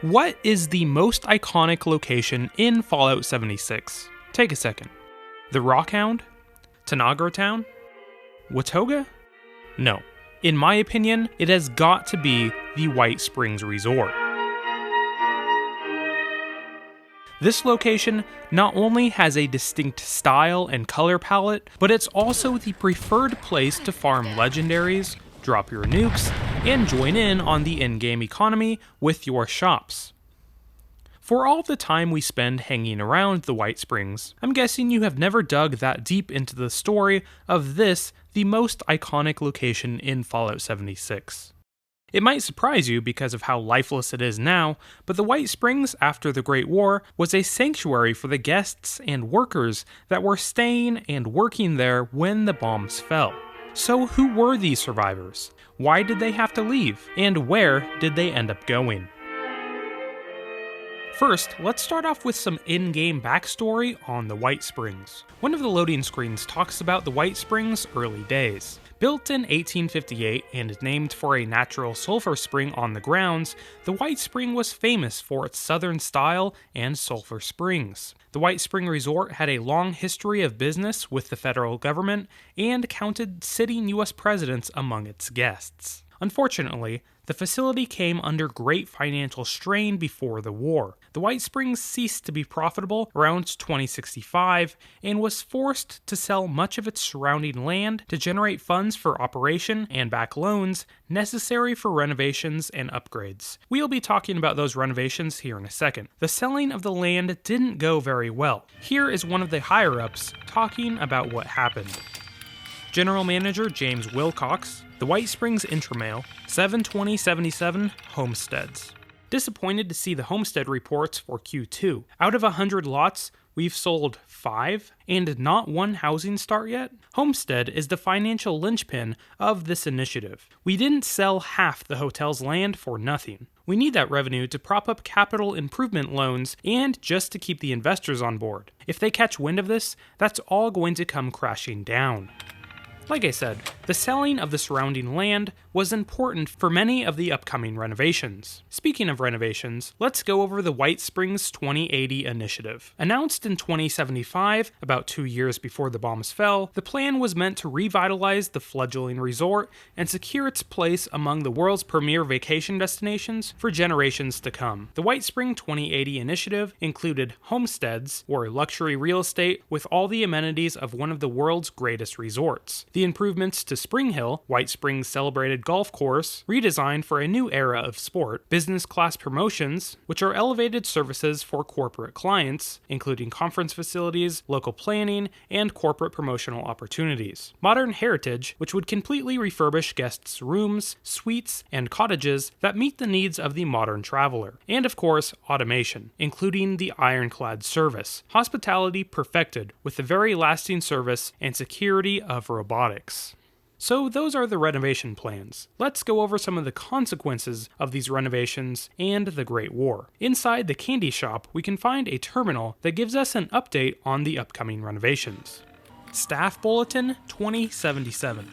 What is the most iconic location in Fallout 76? Take a second. The Rockhound? Tanagra Town? Watoga? No. In my opinion, it has got to be the Whitesprings Resort. This location not only has a distinct style and color palette, but it's also the preferred place to farm legendaries, drop your nukes, and join in on the in-game economy with your shops. For all the time we spend hanging around the Whitesprings, I'm guessing you have never dug that deep into the story of this, the most iconic location in Fallout 76. It might surprise you because of how lifeless it is now, but the Whitesprings after the Great War was a sanctuary for the guests and workers that were staying and working there when the bombs fell. So who were these survivors? Why did they have to leave? And where did they end up going? First, let's start off with some in-game backstory on the Whitesprings. One of the loading screens talks about the Whitesprings' early days. Built in 1858 and named for a natural sulfur spring on the grounds, the Whitespring was famous for its southern style and sulfur springs. The Whitespring Resort had a long history of business with the federal government and counted sitting US presidents among its guests. Unfortunately, the facility came under great financial strain before the war. The Whitesprings ceased to be profitable around 2065 and was forced to sell much of its surrounding land to generate funds for operation and back loans necessary for renovations and upgrades. We'll be talking about those renovations here in a second. The selling of the land didn't go very well. Here is one of the higher-ups talking about what happened. General Manager James Wilcox, the Whitesprings Intramail, 7/20/77 Homesteads. Disappointed to see the homestead reports for Q2. Out of 100 lots, we've sold 5, and not one housing start yet? Homestead is the financial linchpin of this initiative. We didn't sell half the hotel's land for nothing. We need that revenue to prop up capital improvement loans and just to keep the investors on board. If they catch wind of this, that's all going to come crashing down. Like I said, the selling of the surrounding land was important for many of the upcoming renovations. Speaking of renovations, let's go over the Whitesprings 2080 initiative. Announced in 2075, about 2 years before the bombs fell, the plan was meant to revitalize the fledgling resort and secure its place among the world's premier vacation destinations for generations to come. The Whitespring 2080 initiative included homesteads, or luxury real estate with all the amenities of one of the world's greatest resorts. The improvements to Spring Hill, Whitesprings' celebrated golf course, redesigned for a new era of sport, business class promotions, which are elevated services for corporate clients, including conference facilities, local planning, and corporate promotional opportunities. Modern Heritage, which would completely refurbish guests' rooms, suites, and cottages that meet the needs of the modern traveler. And of course, automation, including the Ironclad service, hospitality perfected with the very lasting service and security of robotics. So those are the renovation plans. Let's go over some of the consequences of these renovations and the Great War. Inside the candy shop, we can find a terminal that gives us an update on the upcoming renovations. Staff Bulletin 2077.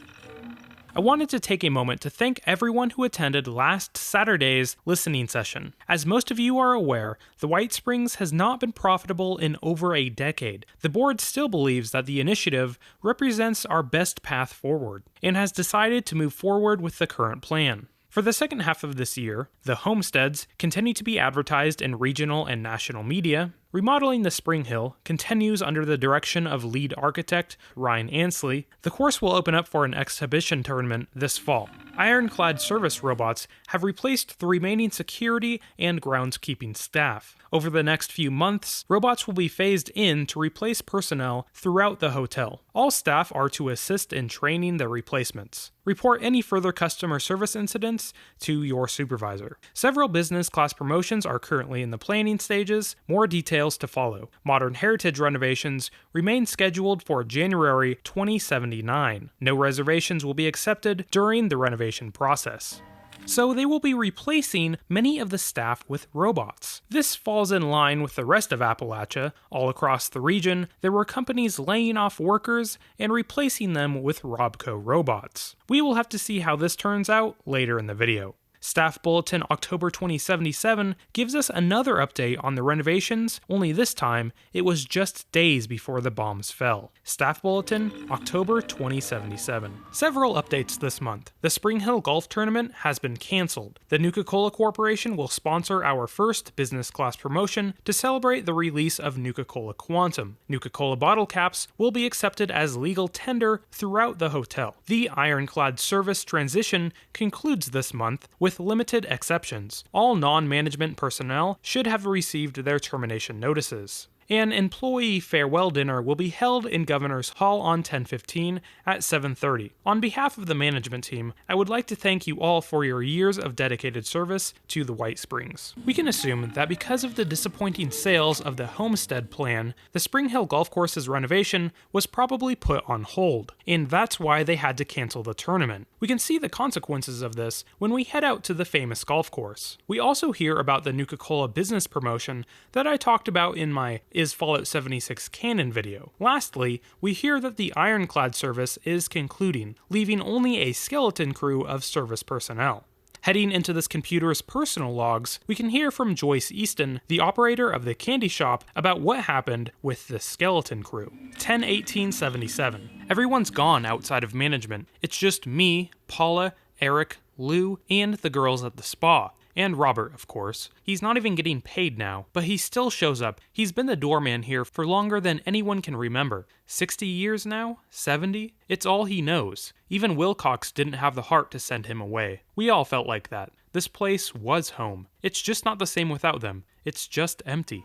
I wanted to take a moment to thank everyone who attended last Saturday's listening session. As most of you are aware, the Whitesprings has not been profitable in over a decade. The board still believes that the initiative represents our best path forward, and has decided to move forward with the current plan. For the second half of this year, the homesteads continue to be advertised in regional and national media. Remodeling the Spring Hill continues under the direction of lead architect Ryan Ansley. The course will open up for an exhibition tournament this fall. Ironclad service robots have replaced the remaining security and groundskeeping staff. Over the next few months, robots will be phased in to replace personnel throughout the hotel. All staff are to assist in training the replacements. Report any further customer service incidents to your supervisor. Several business class promotions are currently in the planning stages. More details to follow. Modern Heritage renovations remain scheduled for January 2079. No reservations will be accepted during the renovation process. So they will be replacing many of the staff with robots. This falls in line with the rest of Appalachia. All across the region, there were companies laying off workers and replacing them with Robco robots. We will have to see how this turns out later in the video. Staff Bulletin October 2077 gives us another update on the renovations, only this time it was just days before the bombs fell. Staff Bulletin October 2077. Several updates this month. The Spring Hill Golf Tournament has been cancelled. The Nuka-Cola Corporation will sponsor our first business class promotion to celebrate the release of Nuka-Cola Quantum. Nuka-Cola bottle caps will be accepted as legal tender throughout the hotel. The Ironclad service transition concludes this month with limited exceptions. All non-management personnel should have received their termination notices. An employee farewell dinner will be held in Governor's Hall on 10/15 at 7:30. On behalf of the management team, I would like to thank you all for your years of dedicated service to the Whitesprings. We can assume that because of the disappointing sales of the Homestead plan, the Spring Hill Golf Course's renovation was probably put on hold, and that's why they had to cancel the tournament. We can see the consequences of this when we head out to the famous golf course. We also hear about the Nuka-Cola business promotion that I talked about in my Is Fallout 76 canon video. Lastly, we hear that the Ironclad service is concluding, leaving only a skeleton crew of service personnel. Heading into this computer's personal logs, we can hear from Joyce Easton, the operator of the candy shop, about what happened with the skeleton crew. 10/18/77. Everyone's gone outside of management. It's just me, Paula, Eric, Lou, and the girls at the spa. And Robert, of course. He's not even getting paid now, but he still shows up. He's been the doorman here for longer than anyone can remember. 60 years now? 70? It's all he knows. Even Wilcox didn't have the heart to send him away. We all felt like that. This place was home. It's just not the same without them. It's just empty.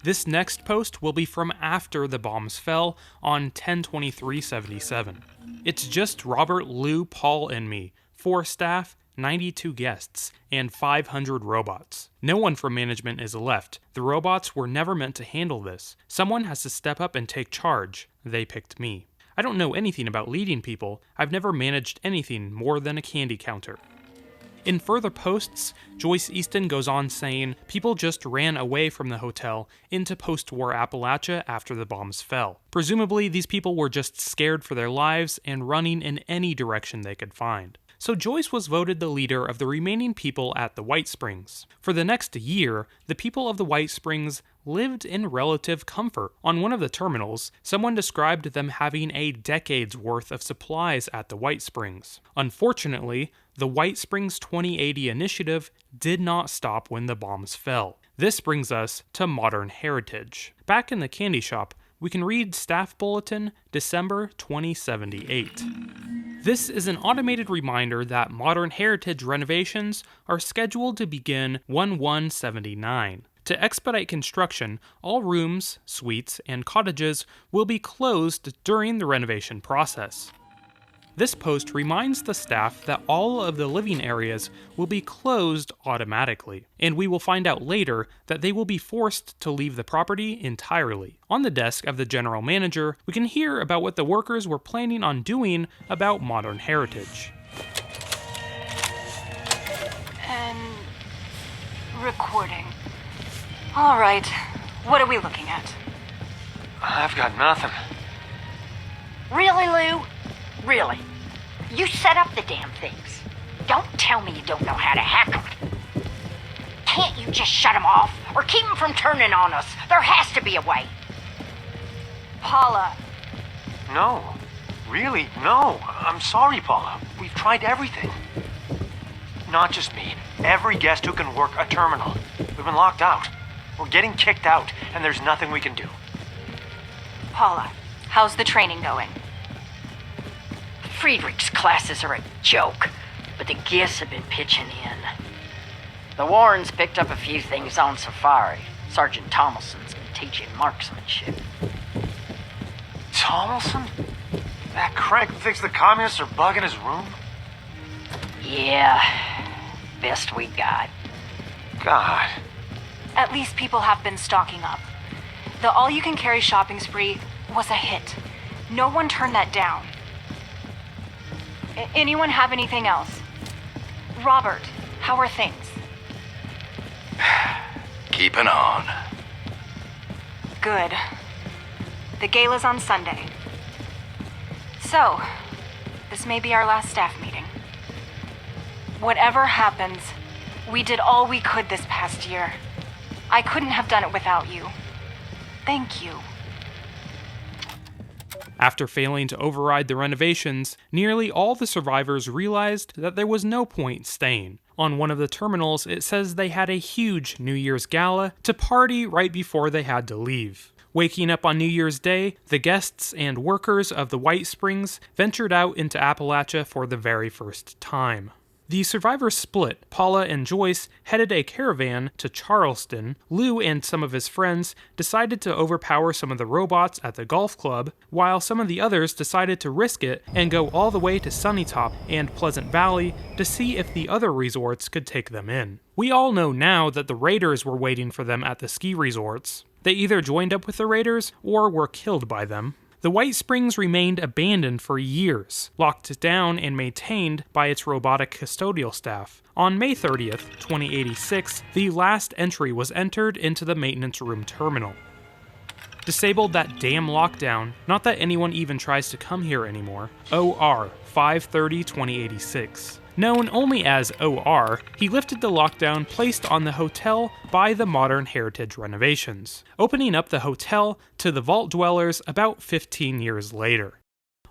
This next post will be from after the bombs fell on 10/23/77. It's just Robert, Lou, Paul, and me. 4 staff, 92 guests, and 500 robots. No one from management is left. The robots were never meant to handle this. Someone has to step up and take charge. They picked me. I don't know anything about leading people. I've never managed anything more than a candy counter. In further posts, Joyce Easton goes on saying people just ran away from the hotel into post-war Appalachia after the bombs fell. Presumably, these people were just scared for their lives and running in any direction they could find. So Joyce was voted the leader of the remaining people at the Whitesprings. For the next year, the people of the Whitesprings lived in relative comfort. On one of the terminals, someone described them having a decade's worth of supplies at the Whitesprings. Unfortunately, the Whitesprings 2080 initiative did not stop when the bombs fell. This brings us to modern heritage. Back in the candy shop, we can read Staff Bulletin, December 2078. This is an automated reminder that modern heritage renovations are scheduled to begin 11/79. To expedite construction, all rooms, suites, and cottages will be closed during the renovation process. This post reminds the staff that all of the living areas will be closed automatically, and we will find out later that they will be forced to leave the property entirely. On the desk of the general manager, we can hear about what the workers were planning on doing about modern heritage. And recording. All right, what are we looking at? I've got nothing. Really, Lou? Really? You set up the damn things. Don't tell me you don't know how to hack them. Can't you just shut them off or keep them from turning on us? There has to be a way. Paula. No. Really, no. I'm sorry, Paula. We've tried everything. Not just me. Every guest who can work a terminal. We've been locked out. We're getting kicked out, and there's nothing we can do. Paula, how's the training going? Friedrich's classes are a joke, but the guests have been pitching in. The Warrens picked up a few things on safari. Sergeant Tomlinson's been teaching marksmanship. Tomlinson? That crank who thinks the communists are bugging his room? Yeah, best we got. God. At least people have been stocking up. The all-you-can-carry shopping spree was a hit. No one turned that down. Anyone have anything else? Robert, how are things? Keeping on. Good. The gala's on Sunday. So, this may be our last staff meeting. Whatever happens, we did all we could this past year. I couldn't have done it without you. Thank you. After failing to override the renovations, nearly all the survivors realized that there was no point staying. On one of the terminals, it says they had a huge New Year's gala to party right before they had to leave. Waking up on New Year's Day, the guests and workers of the Whitesprings ventured out into Appalachia for the very first time. The survivors split. Paula and Joyce headed a caravan to Charleston. Lou and some of his friends decided to overpower some of the robots at the golf club, while some of the others decided to risk it and go all the way to Sunnytop and Pleasant Valley to see if the other resorts could take them in. We all know now that the Raiders were waiting for them at the ski resorts. They either joined up with the Raiders or were killed by them. The Whitesprings remained abandoned for years, locked down and maintained by its robotic custodial staff. On May 30th, 2086, the last entry was entered into the maintenance room terminal. Disabled that damn lockdown, not that anyone even tries to come here anymore. OR 530-2086. Known only as OR, he lifted the lockdown placed on the hotel by the modern heritage renovations, opening up the hotel to the vault dwellers about 15 years later.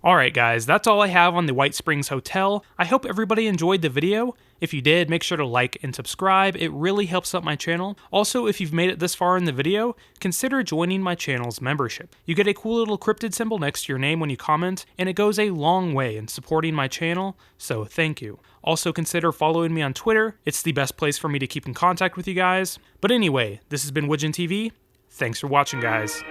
Alright guys, that's all I have on the Whitesprings Hotel. I hope everybody enjoyed the video. If you did, make sure to like and subscribe. It really helps out my channel. Also, if you've made it this far in the video, consider joining my channel's membership. You get a cool little cryptid symbol next to your name when you comment, and it goes a long way in supporting my channel, so thank you. Also consider following me on Twitter. It's the best place for me to keep in contact with you guys. But anyway, this has been Widgeon TV. Thanks for watching, guys.